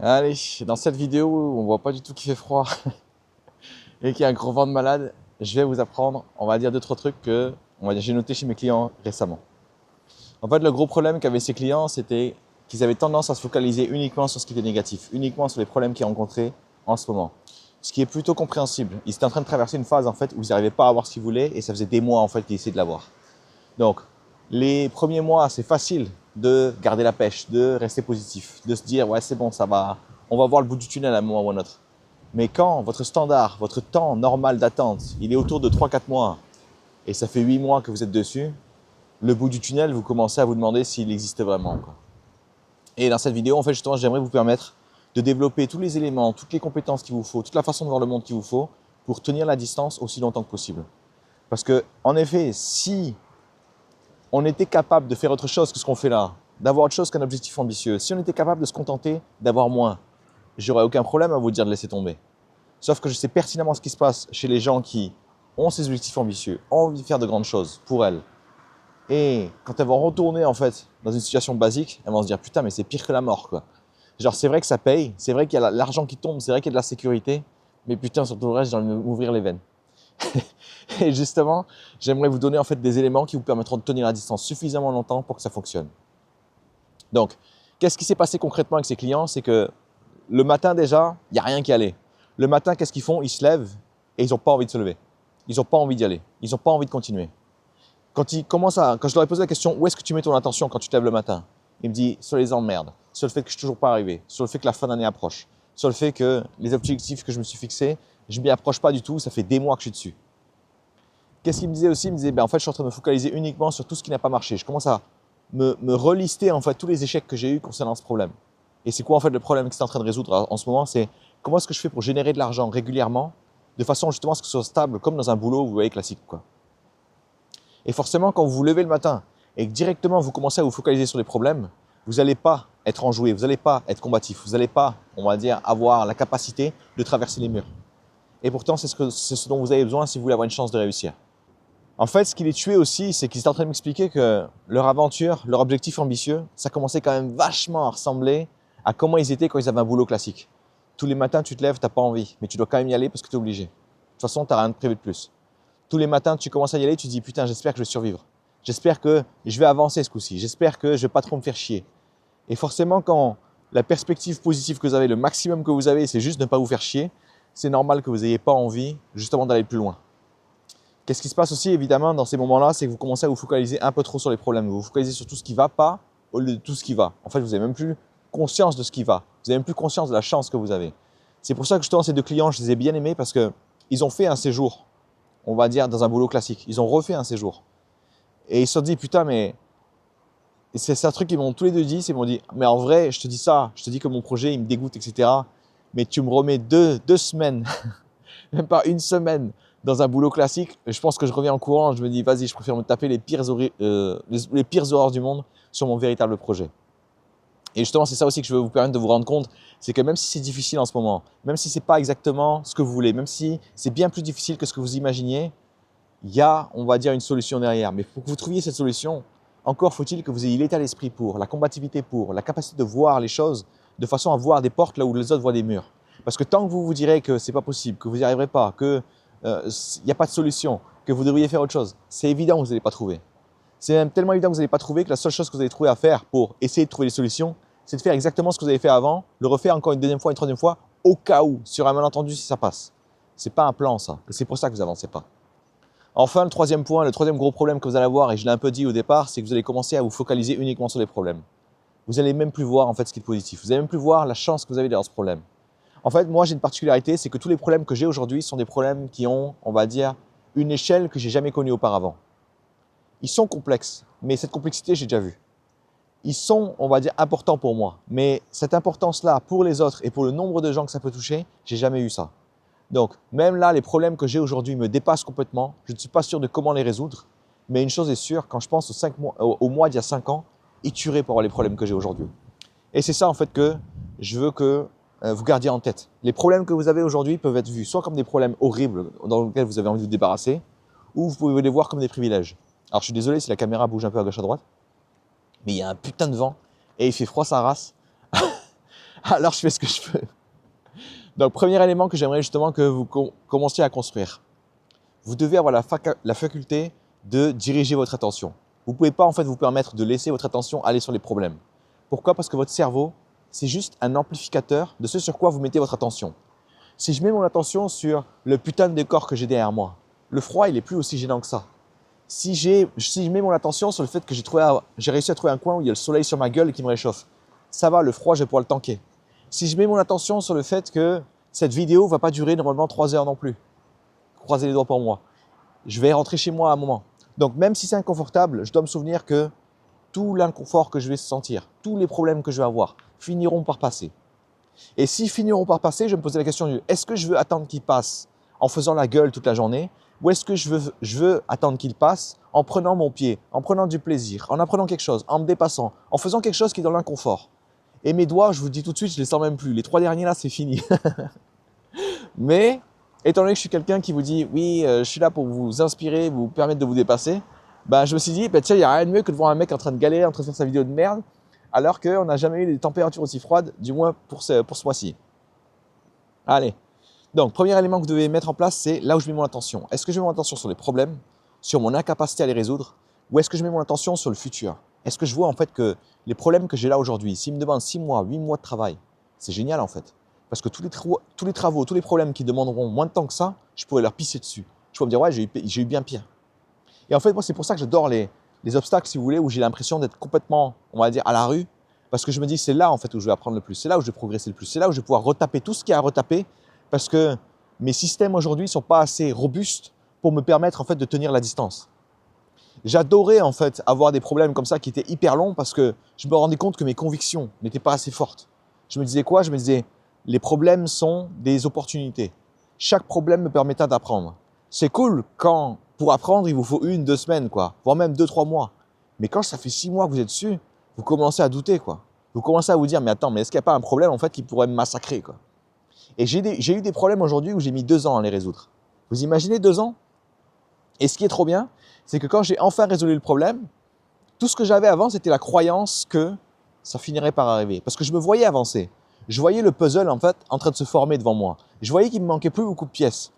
Allez, dans cette vidéo où on voit pas du tout qu'il fait froid et qu'il y a un gros vent de malade, je vais vous apprendre, on va dire, deux, trois trucs que j'ai noté chez mes clients récemment. En fait, le gros problème qu'avaient ces clients, c'était qu'ils avaient tendance à se focaliser uniquement sur ce qui était négatif, uniquement sur les problèmes qu'ils rencontraient en ce moment. Ce qui est plutôt compréhensible. Ils étaient en train de traverser une phase en fait où ils n'arrivaient pas à avoir ce qu'ils voulaient et ça faisait des mois en fait qu'ils essayaient de l'avoir. Donc, les premiers mois, c'est facile de garder la pêche, de rester positif, de se dire ouais c'est bon, ça va, on va voir le bout du tunnel à un moment ou à un autre. Mais quand votre standard, votre temps normal d'attente, il est autour de 3-4 mois et ça fait 8 mois que vous êtes dessus, le bout du tunnel, vous commencez à vous demander s'il existe vraiment, quoi. Et dans cette vidéo, en fait, justement, j'aimerais vous permettre de développer tous les éléments, toutes les compétences qu'il vous faut, toute la façon de voir le monde qu'il vous faut pour tenir la distance aussi longtemps que possible. Parce que, en effet, si on était capable de faire autre chose que ce qu'on fait là, d'avoir autre chose qu'un objectif ambitieux, si on était capable de se contenter d'avoir moins, j'aurais aucun problème à vous dire de laisser tomber. Sauf que je sais pertinemment ce qui se passe chez les gens qui ont ces objectifs ambitieux, ont envie de faire de grandes choses pour elles. Et quand elles vont retourner en fait dans une situation basique, elles vont se dire putain mais c'est pire que la mort quoi. Genre c'est vrai que ça paye, c'est vrai qu'il y a l'argent qui tombe, c'est vrai qu'il y a de la sécurité, mais putain sur tout le reste j'ai envie de m'ouvrir les veines. Et justement, j'aimerais vous donner en fait des éléments qui vous permettront de tenir la distance suffisamment longtemps pour que ça fonctionne. Donc, qu'est-ce qui s'est passé concrètement avec ces clients? C'est que le matin déjà, il n'y a rien qui allait. Le matin, qu'est-ce qu'ils font? Ils se lèvent et ils n'ont pas envie de se lever. Ils n'ont pas envie d'y aller. Ils n'ont pas envie de continuer. Quand je leur ai posé la question, où est-ce que tu mets ton attention quand tu te lèves le matin? Il me dit, sur les emmerdes, sur le fait que je suis toujours pas arrivé, sur le fait que la fin d'année approche, sur le fait que les objectifs que je me suis fixés, je m'y approche pas du tout, ça fait des mois que je suis dessus. Qu'est-ce qu'il me disait aussi? Il me disait, en fait, je suis en train de me focaliser uniquement sur tout ce qui n'a pas marché. Je commence à me relister en fait tous les échecs que j'ai eus concernant ce problème. Et c'est quoi en fait le problème que c'est en train de résoudre en ce moment? C'est comment est-ce que je fais pour générer de l'argent régulièrement, de façon justement à ce que ce soit stable, comme dans un boulot, vous voyez, classique, quoi. Et forcément, quand vous vous levez le matin et que directement vous commencez à vous focaliser sur les problèmes, vous n'allez pas être enjoué, vous n'allez pas être combatif, vous n'allez pas, on va dire, avoir la capacité de traverser les murs. Et pourtant, c'est ce dont vous avez besoin si vous voulez avoir une chance de réussir. En fait, ce qui les tuait aussi, c'est qu'ils étaient en train de m'expliquer que leur aventure, leur objectif ambitieux, ça commençait quand même vachement à ressembler à comment ils étaient quand ils avaient un boulot classique. Tous les matins, tu te lèves, tu n'as pas envie, mais tu dois quand même y aller parce que tu es obligé. De toute façon, tu n'as rien de prévu de plus. Tous les matins, tu commences à y aller, tu te dis putain, j'espère que je vais survivre. J'espère que je vais avancer ce coup-ci. J'espère que je vais pas trop me faire chier. Et forcément, quand la perspective positive que vous avez, le maximum que vous avez, c'est juste de ne pas vous faire chier, c'est normal que vous n'ayez pas envie justement d'aller plus loin. Qu'est-ce qui se passe aussi évidemment dans ces moments-là, c'est que vous commencez à vous focaliser un peu trop sur les problèmes. Vous vous focalisez sur tout ce qui ne va pas au lieu de tout ce qui va. En fait, vous n'avez même plus conscience de ce qui va. Vous n'avez même plus conscience de la chance que vous avez. C'est pour ça que justement ces deux clients, je les ai bien aimés parce qu'ils ont fait un séjour, on va dire, dans un boulot classique. Ils ont refait un séjour. Et ils se sont dit, putain, mais c'est un truc qu'ils m'ont tous les deux dit, c'est qu'ils m'ont dit, mais en vrai, je te dis ça, je te dis que mon projet, il me dégoûte, etc. Mais tu me remets deux semaines, même pas une semaine, dans un boulot classique, je pense que je reviens en courant, je me dis, vas-y, je préfère me taper les pires horreurs du monde sur mon véritable projet. Et justement, c'est ça aussi que je veux vous permettre de vous rendre compte, c'est que même si c'est difficile en ce moment, même si c'est pas exactement ce que vous voulez, même si c'est bien plus difficile que ce que vous imaginiez, il y a, on va dire, une solution derrière. Mais pour que vous trouviez cette solution, encore faut-il que vous ayez l'état d'esprit pour, la combativité pour, la capacité de voir les choses de façon à voir des portes là où les autres voient des murs. Parce que tant que vous vous direz que c'est pas possible, que vous n'y arriverez pas, que n'y a pas de solution, que vous devriez faire autre chose, c'est évident que vous n'allez pas trouver. C'est même tellement évident que vous n'allez pas trouver que la seule chose que vous allez trouver à faire pour essayer de trouver des solutions, c'est de faire exactement ce que vous avez fait avant, le refaire encore une deuxième fois, une troisième fois, au cas où, sur un malentendu si ça passe. C'est pas un plan ça, et c'est pour ça que vous n'avancez pas. Enfin, le troisième point, le troisième gros problème que vous allez avoir, et je l'ai un peu dit au départ, c'est que vous allez commencer à vous focaliser uniquement sur les problèmes. Vous n'allez même plus voir en fait ce qui est positif. Vous n'allez même plus voir la chance que vous avez derrière ce problème. En fait, moi j'ai une particularité, c'est que tous les problèmes que j'ai aujourd'hui sont des problèmes qui ont, on va dire, une échelle que j'ai jamais connue auparavant. Ils sont complexes, mais cette complexité j'ai déjà vue. Ils sont, on va dire, importants pour moi, mais cette importance-là pour les autres et pour le nombre de gens que ça peut toucher, j'ai jamais eu ça. Donc, même là, les problèmes que j'ai aujourd'hui me dépassent complètement. Je ne suis pas sûr de comment les résoudre. Mais une chose est sûre, quand je pense au mois d'il y a 5 ans, ils tueraient pour avoir les problèmes que j'ai aujourd'hui. Et c'est ça, en fait, que je veux que vous gardiez en tête. Les problèmes que vous avez aujourd'hui peuvent être vus soit comme des problèmes horribles dans lesquels vous avez envie de vous débarrasser, ou vous pouvez les voir comme des privilèges. Alors, je suis désolé si la caméra bouge un peu à gauche à droite, mais il y a un putain de vent et il fait froid sa race. alors je fais ce que je peux. Donc, premier élément que j'aimerais justement que vous commenciez à construire. Vous devez avoir la faculté de diriger votre attention. Vous ne pouvez pas en fait vous permettre de laisser votre attention aller sur les problèmes. Pourquoi? Parce que votre cerveau, c'est juste un amplificateur de ce sur quoi vous mettez votre attention. Si je mets mon attention sur le putain de décor que j'ai derrière moi, le froid, il est plus aussi gênant que ça. Si je mets mon attention sur le fait que j'ai réussi à trouver un coin où il y a le soleil sur ma gueule et qui me réchauffe, ça va, le froid, je vais pouvoir le tanker. Si je mets mon attention sur le fait que cette vidéo ne va pas durer normalement 3 heures non plus, croisez les doigts pour moi, je vais rentrer chez moi à un moment. Donc même si c'est inconfortable, je dois me souvenir que tout l'inconfort que je vais sentir, tous les problèmes que je vais avoir, finiront par passer. Et s'ils finiront par passer, je vais me poser la question du est-ce que je veux attendre qu'ils passent en faisant la gueule toute la journée, ou est-ce que je veux attendre qu'ils passent en prenant mon pied, en prenant du plaisir, en apprenant quelque chose, en me dépassant, en faisant quelque chose qui est dans l'inconfort. Et mes doigts, je vous dis tout de suite, je les sens même plus. Les 3 derniers là, c'est fini. Mais étant donné que je suis quelqu'un qui vous dit oui, je suis là pour vous inspirer, vous permettre de vous dépasser, bah, je me suis dit, bah, tiens, il n'y a rien de mieux que de voir un mec en train de galérer, en train de faire sa vidéo de merde, alors qu'on n'a jamais eu des températures aussi froides, du moins pour ce mois-ci. Allez. Donc, premier élément que vous devez mettre en place, c'est là où je mets mon attention. Est-ce que je mets mon attention sur les problèmes, sur mon incapacité à les résoudre, ou est-ce que je mets mon attention sur le futur? Est-ce que je vois en fait que les problèmes que j'ai là aujourd'hui, s'ils me demandent 6 mois, 8 mois de travail, c'est génial en fait. Parce que tous les travaux, tous les problèmes qui demanderont moins de temps que ça, je pourrais leur pisser dessus. Je pourrais me dire, ouais, j'ai eu bien pire. Et en fait, moi, c'est pour ça que j'adore les obstacles, si vous voulez, où j'ai l'impression d'être complètement, on va dire, à la rue. Parce que je me dis, c'est là en fait où je vais apprendre le plus, c'est là où je vais progresser le plus, c'est là où je vais pouvoir retaper tout ce qu'il y a à retaper. Parce que mes systèmes aujourd'hui ne sont pas assez robustes pour me permettre en fait de tenir la distance. J'adorais en fait avoir des problèmes comme ça qui étaient hyper longs parce que je me rendais compte que mes convictions n'étaient pas assez fortes. Je me disais quoi? Je me disais, les problèmes sont des opportunités. Chaque problème me permettra d'apprendre. C'est cool quand, pour apprendre, il vous faut 1, 2 semaines, quoi, voire même 2, 3 mois. Mais quand ça fait 6 mois que vous êtes dessus, vous commencez à douter, quoi. Vous commencez à vous dire, mais attends, mais est-ce qu'il n'y a pas un problème en fait qui pourrait me massacrer, quoi? Et j'ai eu des problèmes aujourd'hui où j'ai mis 2 ans à les résoudre. Vous imaginez 2 ans? Et ce qui est trop bien, c'est que quand j'ai enfin résolu le problème, tout ce que j'avais avant, c'était la croyance que ça finirait par arriver. Parce que je me voyais avancer. Je voyais le puzzle en fait en train de se former devant moi. Je voyais qu'il me manquait plus beaucoup de pièces.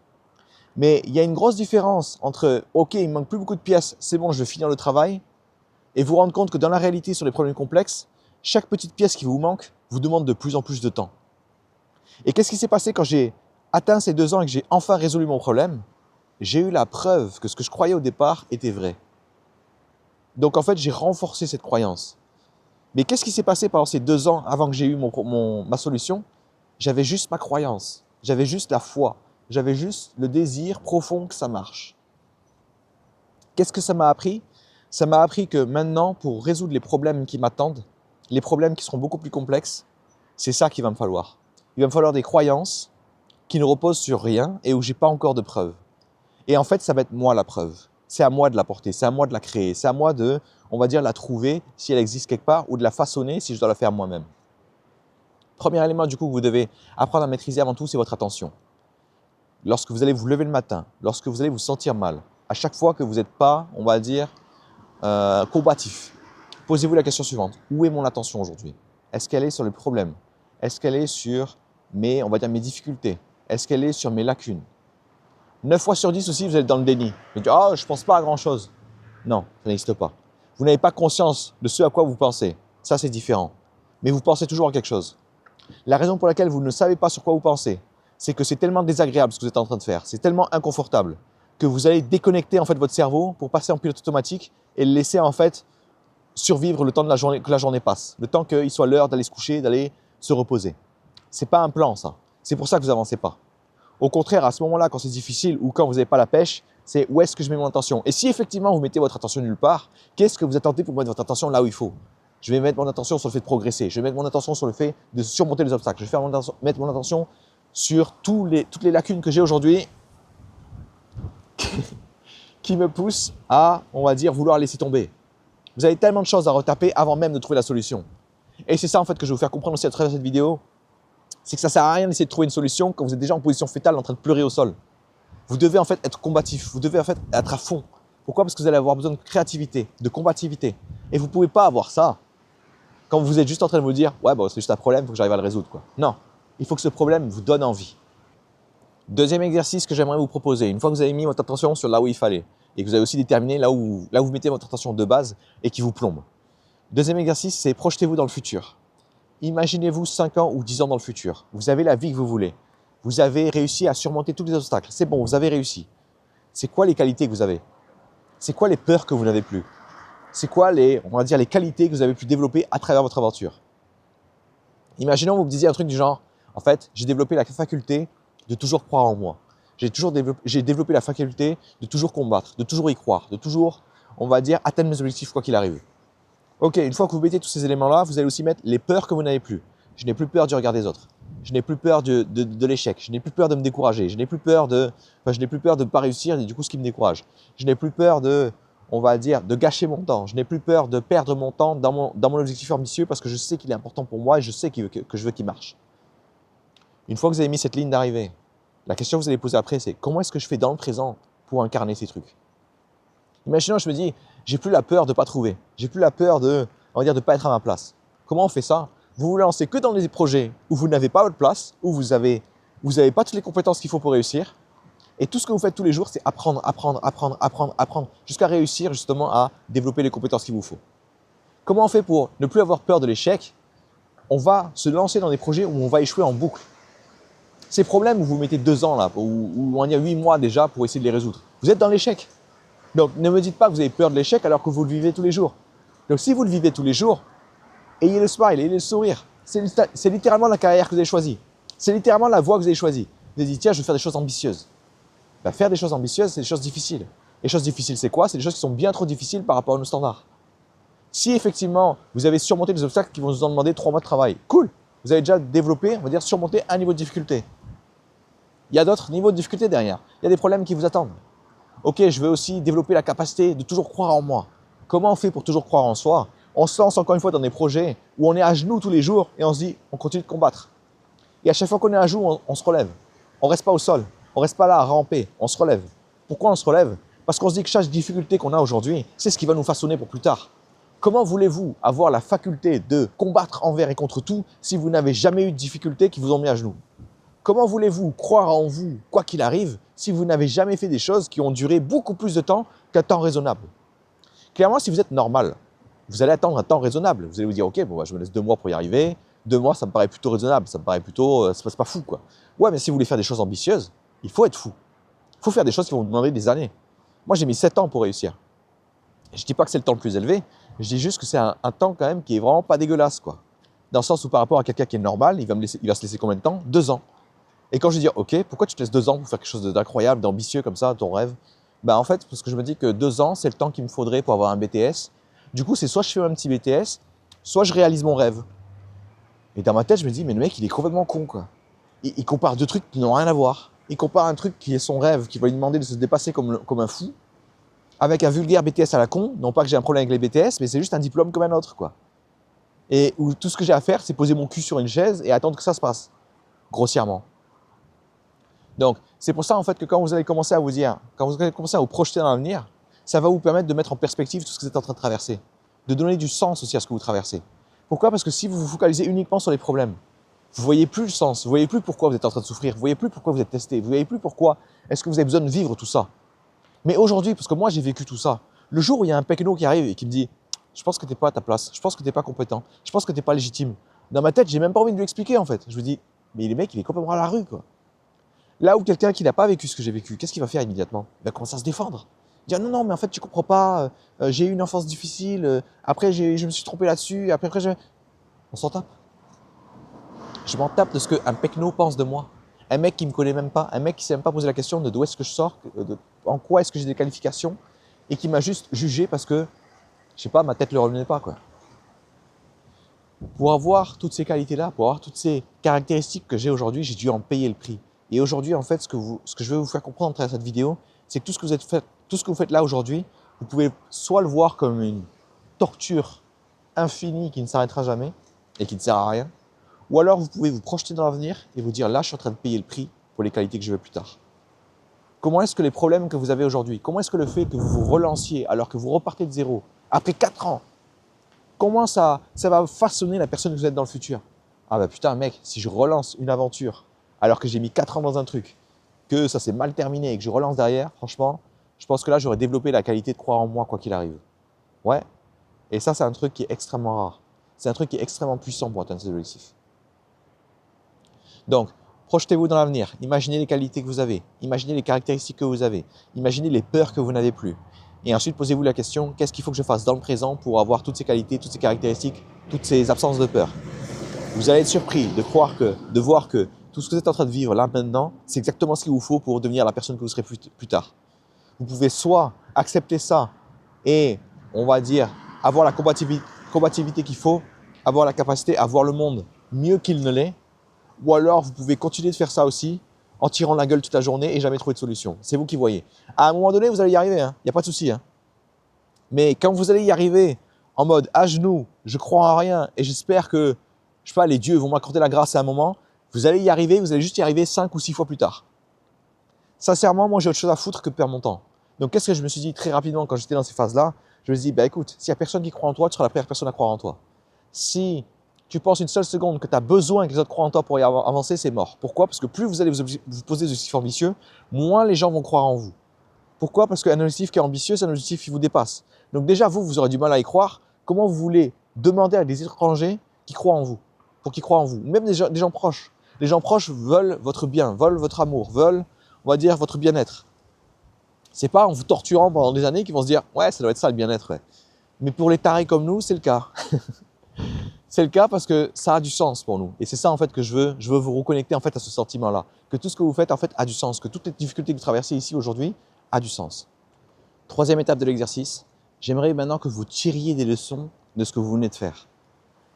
Mais il y a une grosse différence entre « ok, il me manque plus beaucoup de pièces, c'est bon, je vais finir le travail » et vous rendre compte que dans la réalité, sur les problèmes complexes, chaque petite pièce qui vous manque vous demande de plus en plus de temps. Et qu'est-ce qui s'est passé quand j'ai atteint ces 2 ans et que j'ai enfin résolu mon problème? J'ai eu la preuve que ce que je croyais au départ était vrai. Donc en fait, j'ai renforcé cette croyance. Mais qu'est-ce qui s'est passé pendant ces 2 ans avant que j'ai eu ma solution? J'avais juste ma croyance, j'avais juste la foi, j'avais juste le désir profond que ça marche. Qu'est-ce que ça m'a appris? Ça m'a appris que maintenant, pour résoudre les problèmes qui m'attendent, les problèmes qui seront beaucoup plus complexes, c'est ça qu'il va me falloir. Il va me falloir des croyances qui ne reposent sur rien et où j'ai pas encore de preuves. Et en fait, ça va être moi la preuve. C'est à moi de la porter, c'est à moi de la créer, c'est à moi de, on va dire, la trouver si elle existe quelque part ou de la façonner si je dois la faire moi-même. Premier élément du coup que vous devez apprendre à maîtriser avant tout, c'est votre attention. Lorsque vous allez vous lever le matin, lorsque vous allez vous sentir mal, à chaque fois que vous n'êtes pas, on va dire, combatif, posez-vous la question suivante. Où est mon attention aujourd'hui? Est-ce qu'elle est sur le problème? Est-ce qu'elle est sur mes difficultés? Est-ce qu'elle est sur mes lacunes? 9 fois sur 10 aussi, vous êtes dans le déni. Vous dites, je ne pense pas à grand chose. Non, ça n'existe pas. Vous n'avez pas conscience de ce à quoi vous pensez. Ça, c'est différent. Mais vous pensez toujours à quelque chose. La raison pour laquelle vous ne savez pas sur quoi vous pensez, c'est que c'est tellement désagréable ce que vous êtes en train de faire. C'est tellement inconfortable que vous allez déconnecter en fait votre cerveau pour passer en pilote automatique et le laisser en fait survivre le temps de la journée, que la journée passe. Le temps qu'il soit l'heure d'aller se coucher, d'aller se reposer. C'est pas un plan, ça. C'est pour ça que vous n'avancez pas. Au contraire, à ce moment-là, quand c'est difficile ou quand vous n'avez pas la pêche, c'est où est-ce que je mets mon attention? Et si effectivement vous mettez votre attention nulle part, qu'est-ce que vous attendez pour mettre votre attention là où il faut? Je vais mettre mon attention sur le fait de progresser. Je vais mettre mon attention sur le fait de surmonter les obstacles. Je vais mettre mon attention sur toutes les lacunes que j'ai aujourd'hui qui me poussent à, on va dire, vouloir laisser tomber. Vous avez tellement de choses à retaper avant même de trouver la solution. Et c'est ça en fait que je vais vous faire comprendre aussi à travers cette vidéo. C'est que ça ne sert à rien d'essayer de trouver une solution quand vous êtes déjà en position fétale en train de pleurer au sol. Vous devez en fait être combatif, vous devez en fait être à fond. Pourquoi? Parce que vous allez avoir besoin de créativité, de combativité. Et vous ne pouvez pas avoir ça quand vous êtes juste en train de vous dire « ouais, bon, c'est juste un problème, il faut que j'arrive à le résoudre ». Non, il faut que ce problème vous donne envie. Deuxième exercice que j'aimerais vous proposer, une fois que vous avez mis votre attention sur là où il fallait et que vous avez aussi déterminé là où vous mettez votre attention de base et qui vous plombe. Deuxième exercice, c'est projetez-vous dans le futur. Imaginez-vous 5 ans ou 10 ans dans le futur. Vous avez la vie que vous voulez. Vous avez réussi à surmonter tous les obstacles. C'est bon, vous avez réussi. C'est quoi les qualités que vous avez? C'est quoi les peurs que vous n'avez plus? C'est quoi on va dire, les qualités que vous avez pu développer à travers votre aventure? Imaginons vous me disiez un truc du genre, en fait, j'ai développé la faculté de toujours croire en moi. J'ai développé la faculté de toujours combattre, de toujours y croire, de toujours, on va dire, atteindre mes objectifs quoi qu'il arrive. Ok, une fois que vous mettez tous ces éléments-là, vous allez aussi mettre les peurs que vous n'avez plus. Je n'ai plus peur du regard des autres. Je n'ai plus peur de l'échec. Je n'ai plus peur de me décourager. Je n'ai plus peur de ne pas réussir et du coup ce qui me décourage. Je n'ai plus peur on va dire, de gâcher mon temps. Je n'ai plus peur de perdre mon temps dans mon objectif ambitieux parce que je sais qu'il est important pour moi et je sais que je veux qu'il marche. Une fois que vous avez mis cette ligne d'arrivée, la question que vous allez poser après, c'est comment est-ce que je fais dans le présent pour incarner ces trucs? Imaginons, je me dis, j'ai plus la peur de ne pas trouver. J'ai plus la peur on va dire, de pas être à ma place. Comment on fait ça? Vous vous lancez que dans des projets où vous n'avez pas votre place, où vous avez pas toutes les compétences qu'il faut pour réussir. Et tout ce que vous faites tous les jours, c'est apprendre, jusqu'à réussir justement à développer les compétences qu'il vous faut. Comment on fait pour ne plus avoir peur de l'échec? On va se lancer dans des projets où on va échouer en boucle. Ces problèmes où vous mettez 2 ans là, où on y a 8 mois déjà pour essayer de les résoudre, vous êtes dans l'échec. Donc ne me dites pas que vous avez peur de l'échec alors que vous le vivez tous les jours. Donc si vous le vivez tous les jours, ayez le smile, ayez le sourire. C'est littéralement la carrière que vous avez choisie. C'est littéralement la voie que vous avez choisie. Vous avez dit tiens, je vais faire des choses ambitieuses. Ben, faire des choses ambitieuses, c'est des choses difficiles. Les choses difficiles, c'est quoi? C'est des choses qui sont bien trop difficiles par rapport à nos standards. Si effectivement, vous avez surmonté des obstacles qui vont vous en demander 3 mois de travail, cool. Vous avez déjà développé, on va dire, surmonté un niveau de difficulté. Il y a d'autres niveaux de difficulté derrière. Il y a des problèmes qui vous attendent. Ok, je veux aussi développer la capacité de toujours croire en moi. Comment on fait pour toujours croire en soi? On se lance encore une fois dans des projets où on est à genoux tous les jours et on se dit, on continue de combattre. Et à chaque fois qu'on est à genoux, on se relève. On ne reste pas au sol. On ne reste pas là à ramper. On se relève. Pourquoi on se relève? Parce qu'on se dit que chaque difficulté qu'on a aujourd'hui, c'est ce qui va nous façonner pour plus tard. Comment voulez-vous avoir la faculté de combattre envers et contre tout si vous n'avez jamais eu de difficultés qui vous ont mis à genoux? Comment voulez-vous croire en vous, quoi qu'il arrive, si vous n'avez jamais fait des choses qui ont duré beaucoup plus de temps qu'un temps raisonnable? Clairement, si vous êtes normal, vous allez attendre un temps raisonnable. Vous allez vous dire, ok, bon, bah, je me laisse 2 mois pour y arriver. 2 mois, ça me paraît plutôt raisonnable. Ça me paraît plutôt, c'est pas fou, quoi. Ouais, mais si vous voulez faire des choses ambitieuses, il faut être fou. Il faut faire des choses qui vont vous demander des années. Moi, j'ai mis 7 ans pour réussir. Et je dis pas que c'est le temps le plus élevé. Je dis juste que c'est un temps quand même qui est vraiment pas dégueulasse, quoi. Dans le sens où par rapport à quelqu'un qui est normal, il va se laisser combien de temps? 2 ans. Et quand je dis, ok, pourquoi tu te laisses 2 ans pour faire quelque chose d'incroyable, d'ambitieux comme ça, ton rêve? Ben en fait, parce que je me dis que 2 ans, c'est le temps qu'il me faudrait pour avoir un BTS. Du coup, c'est soit je fais un petit BTS, soit je réalise mon rêve. Et dans ma tête, je me dis, mais le mec, il est complètement con, quoi. Il compare 2 trucs qui n'ont rien à voir. Il compare un truc qui est son rêve, qui va lui demander de se dépasser comme un fou, avec un vulgaire BTS à la con. Non pas que j'ai un problème avec les BTS, mais c'est juste un diplôme comme un autre, quoi. Et où tout ce que j'ai à faire, c'est poser mon cul sur une chaise et attendre que ça se passe, grossièrement. Donc, c'est pour ça en fait que quand vous allez commencer à vous projeter dans l'avenir, ça va vous permettre de mettre en perspective tout ce que vous êtes en train de traverser, de donner du sens aussi à ce que vous traversez. Pourquoi? Parce que si vous vous focalisez uniquement sur les problèmes, vous ne voyez plus le sens, vous ne voyez plus pourquoi vous êtes en train de souffrir, vous ne voyez plus pourquoi vous êtes testé, vous ne voyez plus pourquoi est-ce que vous avez besoin de vivre tout ça. Mais aujourd'hui, parce que moi j'ai vécu tout ça, le jour où il y a un pecno qui arrive et qui me dit « je pense que tu n'es pas à ta place, je pense que tu n'es pas compétent, je pense que tu n'es pas légitime », dans ma tête, j'ai même pas envie de lui expliquer en fait. Je me dis « mais le mec, il est complètement à la rue quoi ». Là où quelqu'un qui n'a pas vécu ce que j'ai vécu, qu'est-ce qu'il va faire immédiatement? Il va commencer à se défendre. Dire non, mais en fait, tu comprends pas, j'ai eu une enfance difficile, après, je me suis trompé là-dessus, après, on s'en tape. Je m'en tape de ce qu'un pecno pense de moi. Un mec qui me connaît même pas, un mec qui ne s'est même pas posé la question de d'où est-ce que je sors, en quoi est-ce que j'ai des qualifications, et qui m'a juste jugé parce que, je sais pas, ma tête ne le revenait pas, quoi. Pour avoir toutes ces qualités-là, pour avoir toutes ces caractéristiques que j'ai aujourd'hui, j'ai dû en payer le prix. Et aujourd'hui, en fait, ce que je veux vous faire comprendre à travers cette vidéo, c'est que tout ce que vous faites là aujourd'hui, vous pouvez soit le voir comme une torture infinie qui ne s'arrêtera jamais et qui ne sert à rien, ou alors vous pouvez vous projeter dans l'avenir et vous dire là, je suis en train de payer le prix pour les qualités que je veux plus tard. Comment est-ce que les problèmes que vous avez aujourd'hui, comment est-ce que le fait que vous vous relanciez alors que vous repartez de zéro, après 4 ans, comment ça va façonner la personne que vous êtes dans le futur. Ah bah putain mec, si je relance une aventure alors que j'ai mis 4 ans dans un truc, que ça s'est mal terminé et que je relance derrière, franchement, je pense que là j'aurais développé la qualité de croire en moi quoi qu'il arrive. Ouais, et ça c'est un truc qui est extrêmement rare. C'est un truc qui est extrêmement puissant pour atteindre ses objectifs. Donc, projetez-vous dans l'avenir, imaginez les qualités que vous avez, imaginez les caractéristiques que vous avez, imaginez les peurs que vous n'avez plus. Et ensuite, posez-vous la question, qu'est-ce qu'il faut que je fasse dans le présent pour avoir toutes ces qualités, toutes ces caractéristiques, toutes ces absences de peur. Vous allez être surpris de voir que tout ce que vous êtes en train de vivre là maintenant, c'est exactement ce qu'il vous faut pour devenir la personne que vous serez plus tard. Vous pouvez soit accepter ça et, on va dire, avoir la combativité qu'il faut, avoir la capacité à voir le monde mieux qu'il ne l'est, ou alors vous pouvez continuer de faire ça aussi en tirant la gueule toute la journée et jamais trouver de solution. C'est vous qui voyez. À un moment donné, vous allez y arriver, il n'y a pas de souci. Mais quand vous allez y arriver en mode à genoux, je crois en rien et j'espère que, je sais pas, les dieux vont m'accorder la grâce à un moment, vous allez y arriver, vous allez juste y arriver 5 ou 6 fois plus tard. Sincèrement, moi j'ai autre chose à foutre que de perdre mon temps. Donc qu'est-ce que je me suis dit très rapidement quand j'étais dans ces phases-là? Je me suis dit, bah écoute, s'il n'y a personne qui croit en toi, tu seras la première personne à croire en toi. Si tu penses une seule seconde que tu as besoin que les autres croient en toi pour y avancer, c'est mort. Pourquoi? Parce que plus vous allez vous poser des objectifs ambitieux, moins les gens vont croire en vous. Pourquoi? Parce qu'un objectif qui est ambitieux, c'est un objectif qui vous dépasse. Donc déjà, vous aurez du mal à y croire. Comment vous voulez demander à des étrangers qui croient en vous, pour qu'ils croient en vous? Même des gens proches. Les gens proches veulent votre bien, veulent votre amour, veulent, on va dire, votre bien-être. C'est pas en vous torturant pendant des années qu'ils vont se dire « ouais, ça doit être ça le bien-être, ouais ». Mais pour les tarés comme nous, c'est le cas. C'est le cas parce que ça a du sens pour nous. Et c'est ça en fait que je veux vous reconnecter en fait à ce sentiment-là. Que tout ce que vous faites en fait a du sens, que toutes les difficultés que vous traversez ici aujourd'hui a du sens. Troisième étape de l'exercice, j'aimerais maintenant que vous tiriez des leçons de ce que vous venez de faire.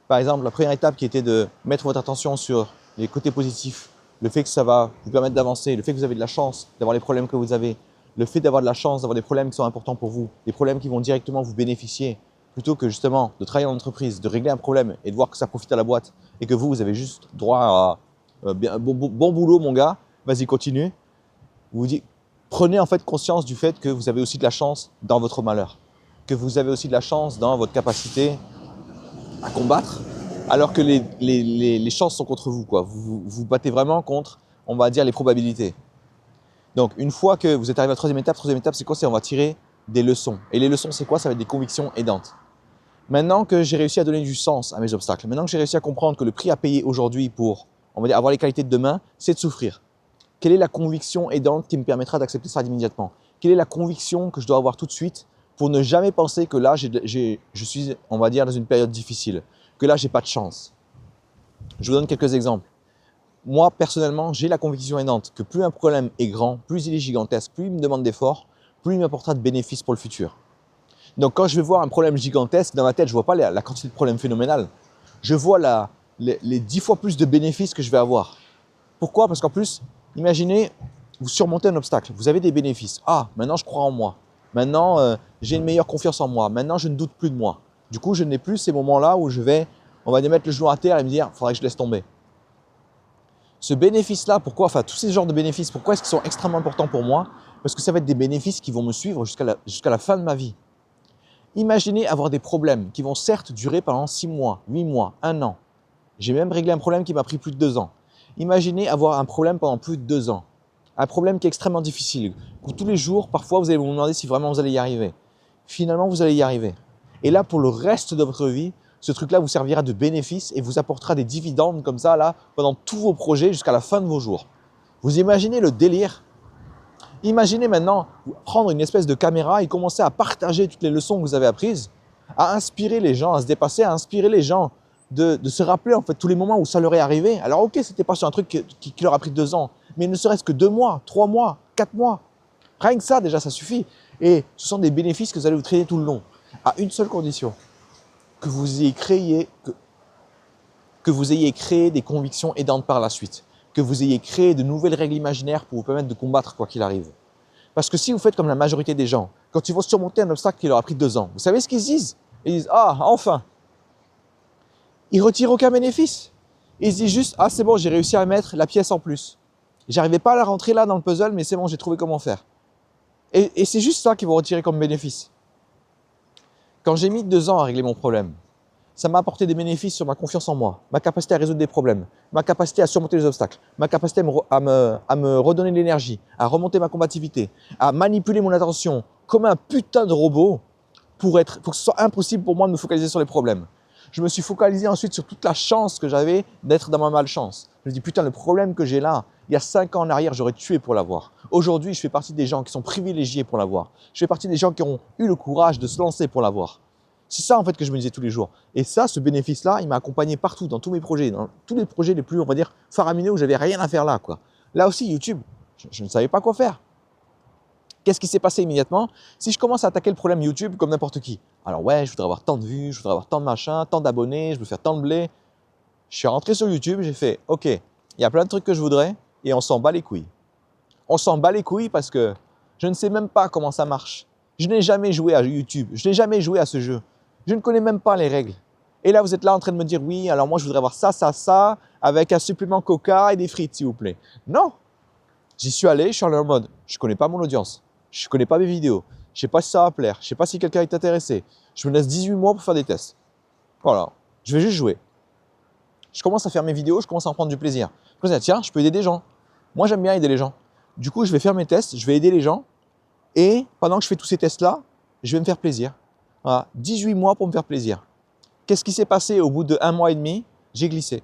Par exemple, la première étape qui était de mettre votre attention sur les côtés positifs, le fait que ça va vous permettre d'avancer, le fait que vous avez de la chance d'avoir les problèmes que vous avez, le fait d'avoir de la chance d'avoir des problèmes qui sont importants pour vous, des problèmes qui vont directement vous bénéficier, plutôt que justement de travailler en entreprise, de régler un problème et de voir que ça profite à la boîte et que vous avez juste droit à bon boulot mon gars, vas-y continue. Vous dites, prenez en fait conscience du fait que vous avez aussi de la chance dans votre malheur, que vous avez aussi de la chance dans votre capacité à combattre, alors que les chances sont contre vous, quoi. Vous battez vraiment contre, on va dire, les probabilités. Donc une fois que vous êtes arrivé à la troisième étape c'est quoi? C'est on va tirer des leçons. Et les leçons c'est quoi? Ça va être des convictions aidantes. Maintenant que j'ai réussi à donner du sens à mes obstacles, maintenant que j'ai réussi à comprendre que le prix à payer aujourd'hui pour, on va dire, avoir les qualités de demain, c'est de souffrir. Quelle est la conviction aidante qui me permettra d'accepter ça immédiatement? Quelle est la conviction que je dois avoir tout de suite pour ne jamais penser que là, je suis, on va dire, dans une période difficile, que là, j'ai pas de chance? Je vous donne quelques exemples. Moi, personnellement, j'ai la conviction aidante que plus un problème est grand, plus il est gigantesque, plus il me demande d'efforts, plus il m'apportera de bénéfices pour le futur. Donc quand je vais voir un problème gigantesque, dans ma tête, je ne vois pas la quantité de problèmes phénoménales. Je vois les 10 fois plus de bénéfices que je vais avoir. Pourquoi? Parce qu'en plus, imaginez, vous surmontez un obstacle, vous avez des bénéfices. Ah, maintenant je crois en moi. Maintenant, j'ai une meilleure confiance en moi. Maintenant, je ne doute plus de moi. Du coup, je n'ai plus ces moments-là où je vais, on va mettre le genou à terre et me dire, il faudrait que je laisse tomber. Ce bénéfice-là, pourquoi? Enfin, tous ces genres de bénéfices, pourquoi est-ce qu'ils sont extrêmement importants pour moi? Parce que ça va être des bénéfices qui vont me suivre jusqu'à la fin de ma vie. Imaginez avoir des problèmes qui vont certes durer pendant 6 mois, 8 mois, 1 an. J'ai même réglé un problème qui m'a pris plus de 2 ans. Imaginez avoir un problème pendant plus de 2 ans. Un problème qui est extrêmement difficile, où tous les jours, parfois, vous allez vous demander si vraiment vous allez y arriver. Finalement, vous allez y arriver. Et là, pour le reste de votre vie, ce truc-là vous servira de bénéfice et vous apportera des dividendes comme ça, là, pendant tous vos projets jusqu'à la fin de vos jours. Vous imaginez le délire? Imaginez maintenant prendre une espèce de caméra et commencer à partager toutes les leçons que vous avez apprises, à inspirer les gens, à se dépasser, à inspirer les gens de se rappeler en fait tous les moments où ça leur est arrivé. Alors ok, c'était pas sur un truc qui leur a pris 2 ans, mais ne serait-ce que 2 mois, 3 mois, 4 mois. Rien que ça, déjà, ça suffit. Et ce sont des bénéfices que vous allez vous traîner tout le long, à une seule condition, que vous ayez créé des convictions aidantes par la suite, que vous ayez créé de nouvelles règles imaginaires pour vous permettre de combattre quoi qu'il arrive. Parce que si vous faites comme la majorité des gens, quand ils vont surmonter un obstacle qui leur a pris 2 ans, vous savez ce qu'ils disent? Ils disent « Ah, enfin !» Ils retirent aucun bénéfice. Ils se disent juste « Ah, c'est bon, j'ai réussi à mettre la pièce en plus. J'arrivais pas à la rentrer là dans le puzzle, mais c'est bon, j'ai trouvé comment faire. » Et c'est juste ça qu'ils vont retirer comme bénéfice. Quand j'ai mis 2 ans à régler mon problème, ça m'a apporté des bénéfices sur ma confiance en moi, ma capacité à résoudre des problèmes, ma capacité à surmonter les obstacles, ma capacité à me redonner de l'énergie, à remonter ma combativité, à manipuler mon attention comme un putain de robot pour que ce soit impossible pour moi de me focaliser sur les problèmes. Je me suis focalisé ensuite sur toute la chance que j'avais d'être dans ma malchance. Je me dis putain, le problème que j'ai là, il y a 5 ans en arrière, j'aurais tué pour l'avoir. Aujourd'hui, je fais partie des gens qui sont privilégiés pour l'avoir. Je fais partie des gens qui ont eu le courage de se lancer pour l'avoir. C'est ça en fait que je me disais tous les jours. Et ça, ce bénéfice-là, il m'a accompagné partout, dans tous mes projets, dans tous les projets les plus, on va dire, faramineux où j'avais rien à faire là, quoi. Là aussi, YouTube, je ne savais pas quoi faire. Qu'est-ce qui s'est passé immédiatement? Si je commence à attaquer le problème YouTube comme n'importe qui, alors ouais, je voudrais avoir tant de vues, je voudrais avoir tant de machins, tant d'abonnés, je veux faire tant de blé. Je suis rentré sur YouTube, j'ai fait, ok, il y a plein de trucs que je voudrais et on s'en bat les couilles. On s'en bat les couilles parce que je ne sais même pas comment ça marche. Je n'ai jamais joué à YouTube, je n'ai jamais joué à ce jeu. Je ne connais même pas les règles. Et là, vous êtes là en train de me dire, oui, alors moi, je voudrais avoir ça, ça, ça, avec un supplément Coca et des frites, s'il vous plaît. Non. J'y suis allé, je suis allé en mode, je ne connais pas mon audience, je ne connais pas mes vidéos, je ne sais pas si ça va plaire, je ne sais pas si quelqu'un est intéressé. Je me laisse 18 mois pour faire des tests. Voilà, je vais juste jouer. Je commence à faire mes vidéos, je commence à en prendre du plaisir. Je me dis, tiens, je peux aider des gens. Moi, j'aime bien aider les gens. Du coup, je vais faire mes tests, je vais aider les gens. Et pendant que je fais tous ces tests-là, je vais me faire plaisir. Voilà, 18 mois pour me faire plaisir. Qu'est-ce qui s'est passé au bout de 1 mois et demi? J'ai glissé.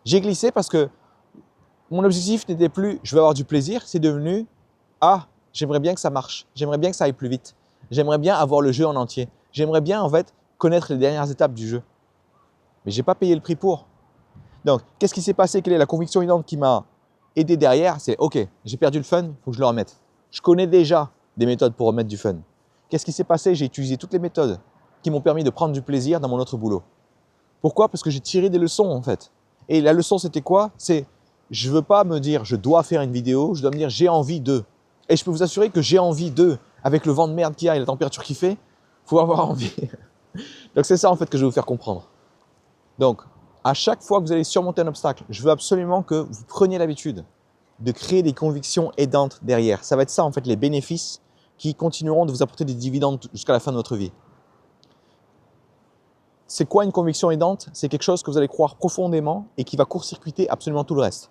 J'ai glissé parce que mon objectif n'était plus je veux avoir du plaisir, c'est devenu ah, j'aimerais bien que ça marche, j'aimerais bien que ça aille plus vite, j'aimerais bien avoir le jeu en entier, j'aimerais bien en fait connaître les dernières étapes du jeu. Mais j'ai pas payé le prix pour. Donc, qu'est-ce qui s'est passé? Quelle est la conviction énorme qui m'a aidé derrière? C'est ok, j'ai perdu le fun, il faut que je le remette. Je connais déjà des méthodes pour remettre du fun. Qu'est-ce qui s'est passé? J'ai utilisé toutes les méthodes qui m'ont permis de prendre du plaisir dans mon autre boulot. Pourquoi? Parce que j'ai tiré des leçons en fait. Et la leçon c'était quoi? C'est je ne veux pas me dire je dois faire une vidéo, je dois me dire j'ai envie de. Et je peux vous assurer que j'ai envie de. Avec le vent de merde qu'il y a et la température qu'il fait, il faut avoir envie. Donc c'est ça en fait que je vais vous faire comprendre. Donc à chaque fois que vous allez surmonter un obstacle, je veux absolument que vous preniez l'habitude de créer des convictions aidantes derrière. Ça va être ça en fait les bénéfices qui continueront de vous apporter des dividendes jusqu'à la fin de votre vie. C'est quoi une conviction aidante? C'est quelque chose que vous allez croire profondément et qui va court-circuiter absolument tout le reste.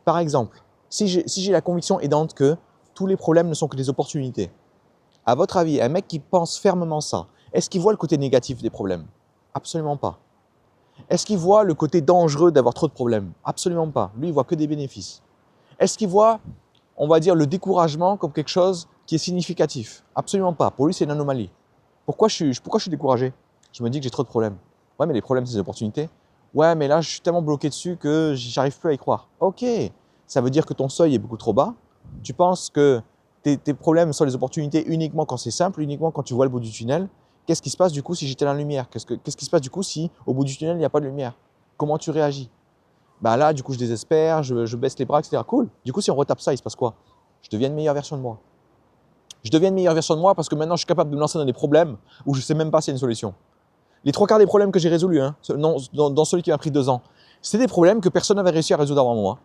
Par exemple, si j'ai la conviction aidante que tous les problèmes ne sont que des opportunités, à votre avis, un mec qui pense fermement ça, est-ce qu'il voit le côté négatif des problèmes? Absolument pas. Est-ce qu'il voit le côté dangereux d'avoir trop de problèmes? Absolument pas. Lui, il voit que des bénéfices. Est-ce qu'il voit, on va dire, le découragement comme quelque chose qui est significatif? Absolument pas. Pour lui, c'est une anomalie. Pourquoi je suis découragé? Je me dis que j'ai trop de problèmes. Ouais, mais les problèmes, c'est des opportunités. Ouais, mais là, je suis tellement bloqué dessus que j'arrive plus à y croire. Ok, ça veut dire que ton seuil est beaucoup trop bas. Tu penses que tes problèmes sont les opportunités uniquement quand c'est simple, uniquement quand tu vois le bout du tunnel. Qu'est-ce qui se passe du coup si j'étais dans la lumière? Qu'est-ce qui se passe du coup si au bout du tunnel, il n'y a pas de lumière? Comment tu réagis? Bah là, du coup, je désespère, je baisse les bras, etc. Cool. Du coup, si on retape ça, il se passe quoi? Je deviens une meilleure version de moi. Je deviens une meilleure version de moi parce que maintenant, je suis capable de me lancer dans des problèmes où je ne sais même pas s'il y a une solution. Les 3/4 des problèmes que j'ai résolus, dans celui qui m'a pris 2 ans, c'était des problèmes que personne n'avait réussi à résoudre avant moi.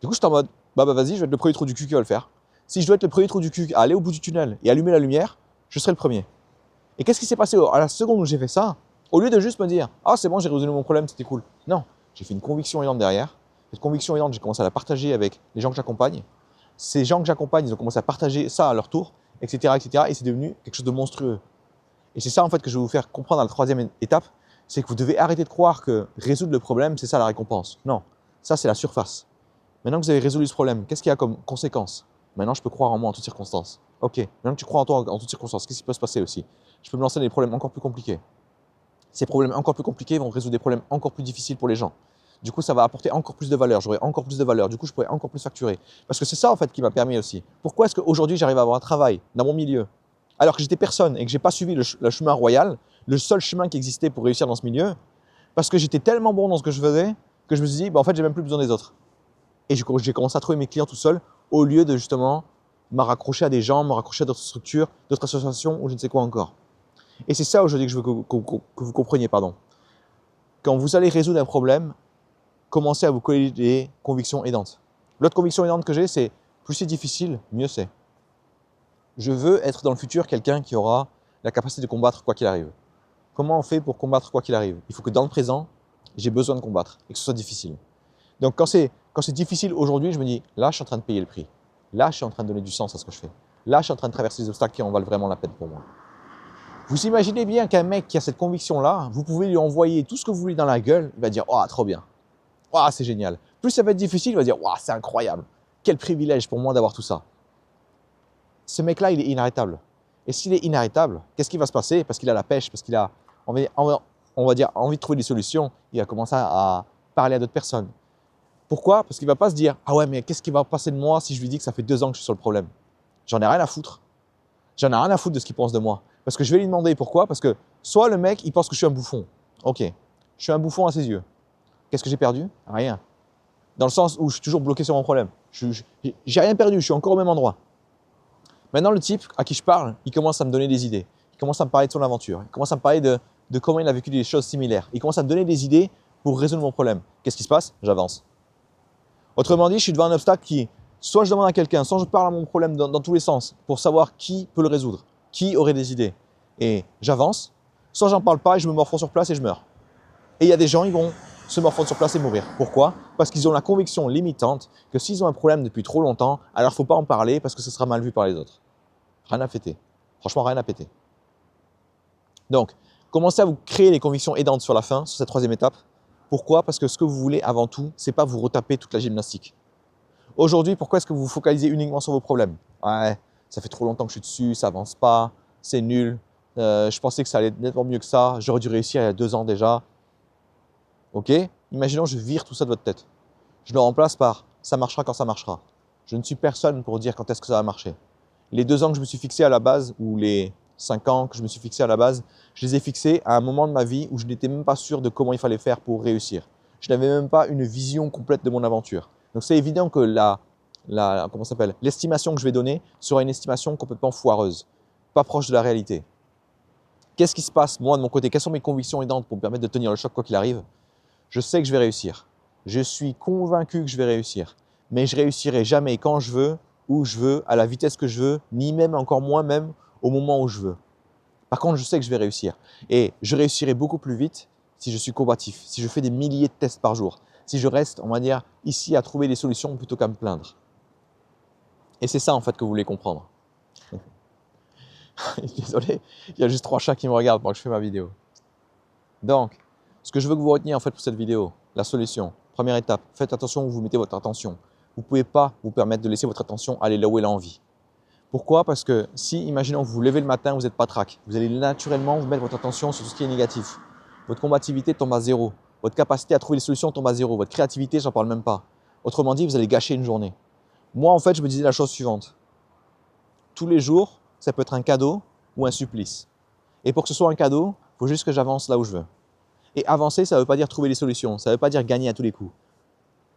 Du coup, j'étais en mode, bah vas-y, je vais être le premier trou du cul qui va le faire. Si je dois être le premier trou du cul à aller au bout du tunnel et allumer la lumière, je serai le premier. Et qu'est-ce qui s'est passé à la seconde où j'ai fait ça? Au lieu de juste me dire, ah c'est bon, j'ai résolu mon problème, c'était cool. Non, j'ai fait une conviction énorme derrière. Cette conviction énorme, j'ai commencé à la partager avec les gens que j'accompagne. Ces gens que j'accompagne, ils ont commencé à partager ça à leur tour, etc., etc. Et c'est devenu quelque chose de monstrueux. Et c'est ça en fait que je vais vous faire comprendre à la 3e étape, c'est que vous devez arrêter de croire que résoudre le problème, c'est ça la récompense. Non, ça c'est la surface. Maintenant que vous avez résolu ce problème, qu'est-ce qu'il y a comme conséquence? Maintenant, je peux croire en moi en toutes circonstances. Ok, maintenant que tu crois en toi en toutes circonstances, qu'est-ce qui peut se passer aussi? Je peux me lancer dans des problèmes encore plus compliqués. Ces problèmes encore plus compliqués vont résoudre des problèmes encore plus difficiles pour les gens. Du coup, ça va apporter encore plus de valeur, j'aurai encore plus de valeur, du coup, je pourrai encore plus facturer. Parce que c'est ça en fait qui m'a permis aussi. Pourquoi est-ce qu'aujourd'hui j'arrive à avoir un travail dans mon milieu alors que j'étais personne et que j'ai pas suivi le chemin royal, le seul chemin qui existait pour réussir dans ce milieu, parce que j'étais tellement bon dans ce que je faisais que je me suis dit, bah, en fait, j'ai même plus besoin des autres. Et j'ai commencé à trouver mes clients tout seul au lieu de justement me raccrocher à des gens, me raccrocher à d'autres structures, d'autres associations ou je ne sais quoi encore. Et c'est ça aujourd'hui que je veux que vous compreniez. Pardon. Quand vous allez résoudre un problème, commencez à vous coller des convictions aidantes. L'autre conviction aidante que j'ai, c'est plus c'est difficile, mieux c'est. Je veux être dans le futur quelqu'un qui aura la capacité de combattre quoi qu'il arrive. Comment on fait pour combattre quoi qu'il arrive? Il faut que dans le présent, j'ai besoin de combattre et que ce soit difficile. Donc quand c'est difficile aujourd'hui, je me dis, là, je suis en train de payer le prix. Là, je suis en train de donner du sens à ce que je fais. Là, je suis en train de traverser des obstacles qui en valent vraiment la peine pour moi. Vous imaginez bien qu'un mec qui a cette conviction-là, vous pouvez lui envoyer tout ce que vous voulez dans la gueule, il va dire, oh, trop bien. Oh, c'est génial. Plus ça va être difficile, il va dire, oh, c'est incroyable. Quel privilège pour moi d'avoir tout ça. Ce mec-là, il est inarrêtable. Et s'il est inarrêtable, qu'est-ce qui va se passer? Parce qu'il a la pêche, parce qu'il a, on va dire, envie de trouver des solutions, il va commencer à parler à d'autres personnes. Pourquoi? Parce qu'il ne va pas se dire, ah ouais, mais qu'est-ce qui va passer de moi si je lui dis que ça fait 2 ans que je suis sur le problème? J'en ai rien à foutre. J'en ai rien à foutre de ce qu'il pense de moi. Parce que je vais lui demander pourquoi. Parce que soit le mec, il pense que je suis un bouffon. Ok, je suis un bouffon à ses yeux. Qu'est-ce que j'ai perdu? Rien. Dans le sens où je suis toujours bloqué sur mon problème. J'ai rien perdu, je suis encore au même endroit. Maintenant, le type à qui je parle, il commence à me donner des idées. Il commence à me parler de son aventure. Il commence à me parler de comment il a vécu des choses similaires. Il commence à me donner des idées pour résoudre mon problème. Qu'est-ce qui se passe? J'avance. Autrement dit, je suis devant un obstacle qui, soit je demande à quelqu'un, soit je parle à mon problème dans tous les sens pour savoir qui peut le résoudre, qui aurait des idées. Et j'avance, soit j'en parle pas et je me morfonds sur place et je meurs. Et il y a des gens, ils vont se morfondre sur place et mourir. Pourquoi? Parce qu'ils ont la conviction limitante que s'ils ont un problème depuis trop longtemps, alors il ne faut pas en parler parce que ce sera mal vu par les autres. Rien à fêter. Franchement, rien à péter. Donc, commencez à vous créer les convictions aidantes sur la fin, sur cette 3e étape. Pourquoi? Parce que ce que vous voulez avant tout, c'est pas vous retaper toute la gymnastique. Aujourd'hui, pourquoi est-ce que vous vous focalisez uniquement sur vos problèmes? Ouais, ça fait trop longtemps que je suis dessus, ça avance pas, c'est nul. Je pensais que ça allait nettement mieux que ça, j'aurais dû réussir il y a 2 ans déjà. Ok? Imaginons, je vire tout ça de votre tête. Je le remplace par ça marchera quand ça marchera. Je ne suis personne pour dire quand est-ce que ça va marcher. Les 2 ans que je me suis fixé à la base, ou les 5 ans que je me suis fixé à la base, je les ai fixés à un moment de ma vie où je n'étais même pas sûr de comment il fallait faire pour réussir. Je n'avais même pas une vision complète de mon aventure. Donc c'est évident que l'estimation que je vais donner sera une estimation complètement foireuse, pas proche de la réalité. Qu'est-ce qui se passe, moi, de mon côté? Quelles sont mes convictions aidantes pour me permettre de tenir le choc quoi qu'il arrive? Je sais que je vais réussir. Je suis convaincu que je vais réussir. Mais je réussirai jamais quand je veux, où je veux, à la vitesse que je veux, ni même encore moins même au moment où je veux. Par contre, je sais que je vais réussir. Et je réussirai beaucoup plus vite si je suis combatif, si je fais des milliers de tests par jour, si je reste, on va dire, ici à trouver des solutions plutôt qu'à me plaindre. Et c'est ça en fait que vous voulez comprendre. Désolé, il y a juste 3 chats qui me regardent pendant que je fais ma vidéo. Donc, ce que je veux que vous reteniez en fait pour cette vidéo, la solution, première étape, faites attention où vous mettez votre attention. Vous ne pouvez pas vous permettre de laisser votre attention aller là où elle a envie. Pourquoi? Parce que si, imaginons, vous vous levez le matin, vous n'êtes pas trac, vous allez naturellement vous mettre votre attention sur tout ce qui est négatif. Votre combativité tombe à zéro. Votre capacité à trouver des solutions tombe à zéro. Votre créativité, j'en parle même pas. Autrement dit, vous allez gâcher une journée. Moi, en fait, je me disais la chose suivante. Tous les jours, ça peut être un cadeau ou un supplice. Et pour que ce soit un cadeau, il faut juste que j'avance là où je veux. Et avancer, ça ne veut pas dire trouver des solutions, ça ne veut pas dire gagner à tous les coups.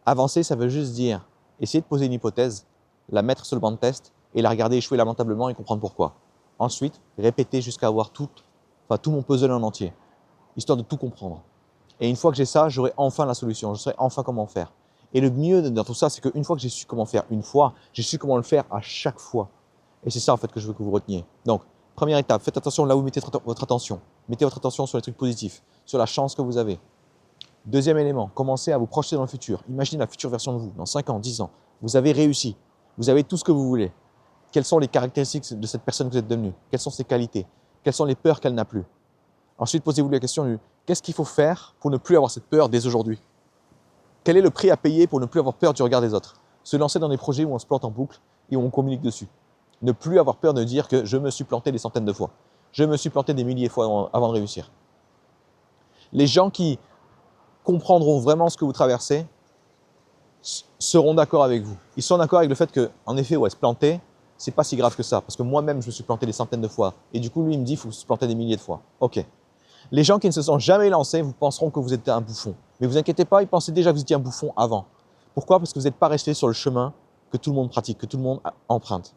Avancer, ça veut juste dire essayer de poser une hypothèse, la mettre sur le banc de test et la regarder échouer lamentablement et comprendre pourquoi. Ensuite, répéter jusqu'à avoir tout mon puzzle en entier, histoire de tout comprendre. Et une fois que j'ai ça, j'aurai enfin la solution, je saurai enfin comment faire. Et le mieux dans tout ça, c'est qu'une fois que j'ai su comment faire une fois, j'ai su comment le faire à chaque fois. Et c'est ça en fait que je veux que vous reteniez. Donc, première étape, faites attention là où vous mettez votre attention. Mettez votre attention sur les trucs positifs, sur la chance que vous avez. Deuxième élément, commencez à vous projeter dans le futur. Imaginez la future version de vous, dans 5 ans, 10 ans. Vous avez réussi, vous avez tout ce que vous voulez. Quelles sont les caractéristiques de cette personne que vous êtes devenue? Quelles sont ses qualités? Quelles sont les peurs qu'elle n'a plus? Ensuite, posez-vous la question, qu'est-ce qu'il faut faire pour ne plus avoir cette peur dès aujourd'hui? Quel est le prix à payer pour ne plus avoir peur du regard des autres? Se lancer dans des projets où on se plante en boucle et où on communique dessus. Ne plus avoir peur de dire que je me suis planté des centaines de fois. Je me suis planté des milliers de fois avant de réussir. Les gens qui comprendront vraiment ce que vous traversez seront d'accord avec vous. Ils sont d'accord avec le fait que, en effet, se planter, c'est pas si grave que ça. Parce que moi-même, je me suis planté des centaines de fois. Et du coup, lui, il me dit qu'il faut se planter des milliers de fois. Ok. Les gens qui ne se sont jamais lancés, vous penseront que vous êtes un bouffon. Mais vous inquiétez pas, ils pensaient déjà que vous étiez un bouffon avant. Pourquoi? Parce que vous n'êtes pas resté sur le chemin que tout le monde pratique, que tout le monde emprunte.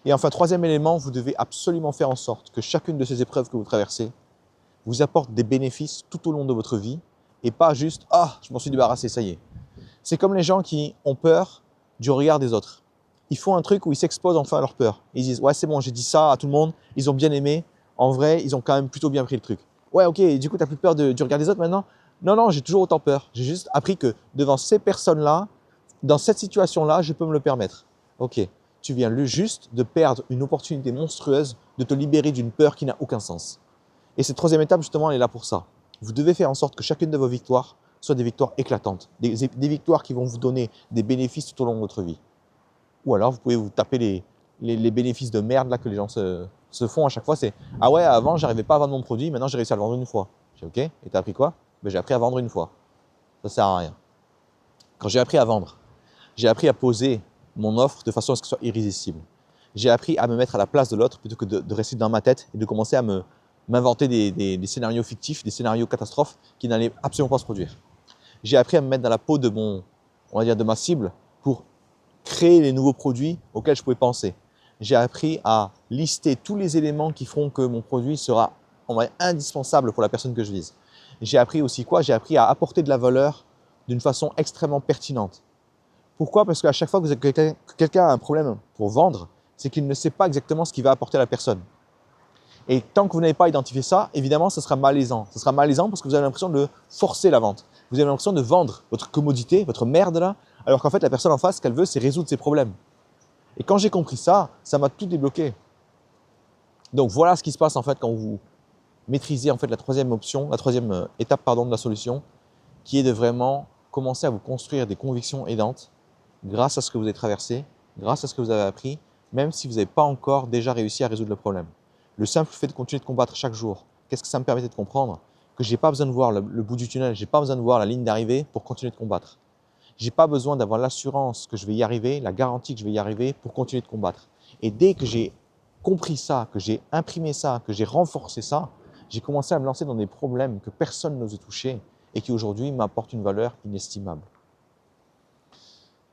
Et enfin, troisième élément, vous devez absolument faire en sorte que chacune de ces épreuves que vous traversez vous apporte des bénéfices tout au long de votre vie et pas juste « Ah, je m'en suis débarrassé, ça y est ». C'est comme les gens qui ont peur du regard des autres. Ils font un truc où ils s'exposent enfin à leur peur. Ils disent « Ouais, c'est bon, j'ai dit ça à tout le monde, ils ont bien aimé. En vrai, ils ont quand même plutôt bien pris le truc. » Ouais, ok, et du coup, tu n'as plus peur du regard des autres maintenant? Non, non, j'ai toujours autant peur. J'ai juste appris que devant ces personnes-là, dans cette situation-là, je peux me le permettre. Ok, tu viens juste de perdre une opportunité monstrueuse de te libérer d'une peur qui n'a aucun sens. Et cette troisième étape, justement, elle est là pour ça. Vous devez faire en sorte que chacune de vos victoires soient des victoires éclatantes, des victoires qui vont vous donner des bénéfices tout au long de votre vie. Ou alors, vous pouvez vous taper les bénéfices de merde là, que les gens se font à chaque fois. C'est « Ah ouais, avant, j'arrivais pas à vendre mon produit, maintenant j'ai réussi à le vendre une fois. » J'ai « Ok, et t'as appris quoi ?» Ben, j'ai appris à vendre une fois. Ça sert à rien. Quand j'ai appris à vendre, j'ai appris à poser mon offre de façon à ce que ce soit irrésistible. J'ai appris à me mettre à la place de l'autre plutôt que de rester dans ma tête et de commencer à m'inventer des scénarios fictifs, des scénarios catastrophes qui n'allaient absolument pas se produire. J'ai appris à me mettre dans la peau de on va dire, de ma cible pour créer les nouveaux produits auxquels je pouvais penser. J'ai appris à lister tous les éléments qui feront que mon produit sera indispensable pour la personne que je vise. J'ai appris aussi quoi? J'ai appris à apporter de la valeur d'une façon extrêmement pertinente. Pourquoi? Parce qu'à chaque fois que quelqu'un a un problème pour vendre, c'est qu'il ne sait pas exactement ce qu'il va apporter à la personne. Et tant que vous n'avez pas identifié ça, évidemment, ce sera malaisant. Ce sera malaisant parce que vous avez l'impression de forcer la vente. Vous avez l'impression de vendre votre commodité, votre merde là, alors qu'en fait, la personne en face, ce qu'elle veut, c'est résoudre ses problèmes. Et quand j'ai compris ça, ça m'a tout débloqué. Donc voilà ce qui se passe en fait quand vous maîtrisez en fait la troisième étape de la solution, qui est de vraiment commencer à vous construire des convictions aidantes grâce à ce que vous avez traversé, grâce à ce que vous avez appris, même si vous n'avez pas encore déjà réussi à résoudre le problème. Le simple fait de continuer de combattre chaque jour, qu'est-ce que ça me permettait de comprendre? Que je n'ai pas besoin de voir le bout du tunnel, je n'ai pas besoin de voir la ligne d'arrivée pour continuer de combattre. Je n'ai pas besoin d'avoir l'assurance que je vais y arriver, la garantie que je vais y arriver pour continuer de combattre. Et dès que j'ai compris ça, que j'ai imprimé ça, que j'ai renforcé ça, j'ai commencé à me lancer dans des problèmes que personne n'osait toucher et qui aujourd'hui m'apportent une valeur inestimable.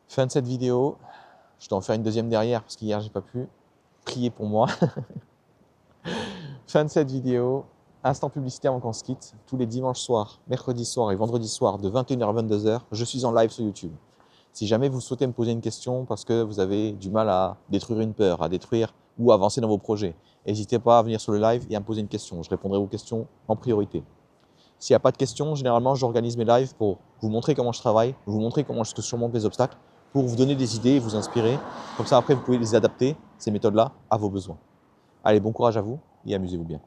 Fin de cette vidéo. Je dois en faire une deuxième derrière parce qu'hier, j'ai pas pu. Priez pour moi. Fin de cette vidéo. Instant publicité avant qu'on se quitte. Tous les dimanches soirs, mercredi soir et vendredi soir de 21h à 22h, je suis en live sur YouTube. Si jamais vous souhaitez me poser une question parce que vous avez du mal à détruire une peur, à détruire ou à avancer dans vos projets, n'hésitez pas à venir sur le live et à me poser une question. Je répondrai aux questions en priorité. S'il n'y a pas de questions, généralement, j'organise mes lives pour vous montrer comment je travaille, vous montrer comment je surmonte les obstacles, pour vous donner des idées et vous inspirer. Comme ça, après, vous pouvez les adapter, ces méthodes-là, à vos besoins. Allez, bon courage à vous et amusez-vous bien.